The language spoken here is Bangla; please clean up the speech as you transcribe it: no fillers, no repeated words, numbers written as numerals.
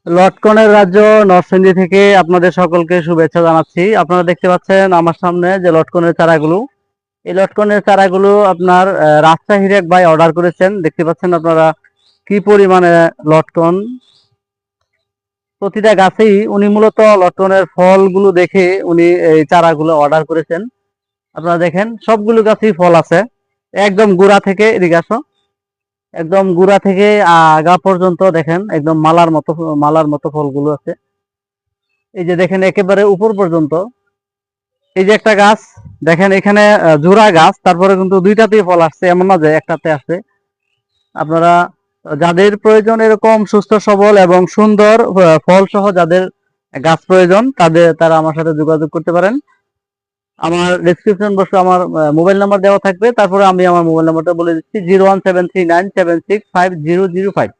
লটকনের রাজ্য নরসিংদী থেকে আপনাদের সকলকে শুভেচ্ছা জানাচ্ছি। আপনারা দেখতে পাচ্ছেন আমার সামনে যে লটকনের চারাগুলো, এই লটকনের চারাগুলো আপনার রাজশাহীর এক ভাই অর্ডার করেছেন। দেখতে পাচ্ছেন আপনারা কি পরিমাণে লটকন। প্রতিটা গাছেই উনি মূলত লটকনের ফলগুলো দেখে উনি এই চারাগুলো অর্ডার করেছেন। আপনারা দেখেন সবগুলো গাছেই ফল আছে, একদম গোড়া থেকে এদিকে আসো, একদম গোড়া থেকে আগা পর্যন্ত দেখেন একদম মালার মতো ফলগুলো আছে। এই যে দেখেন একেবারে উপর পর্যন্ত। এই যে একটা গাছ দেখেন এখানে জোড়া গাছ, তারপরে কিন্তু দুইটাতেই ফল আসছে, এমন না যে একটাতে আছে। আপনারা যাদের প্রয়োজন এরকম সুস্থ সবল এবং সুন্দর ফল সহ যাদের গাছ প্রয়োজন, তারা আমার সাথে যোগাযোগ করতে পারেন। আমার ডেসক্রিপশন বক্সে আমার মোবাইল নাম্বার দেওয়া থাকবে, তারপরে আমি আমার মোবাইল নাম্বারটা বলে দিচ্ছি 01739765005।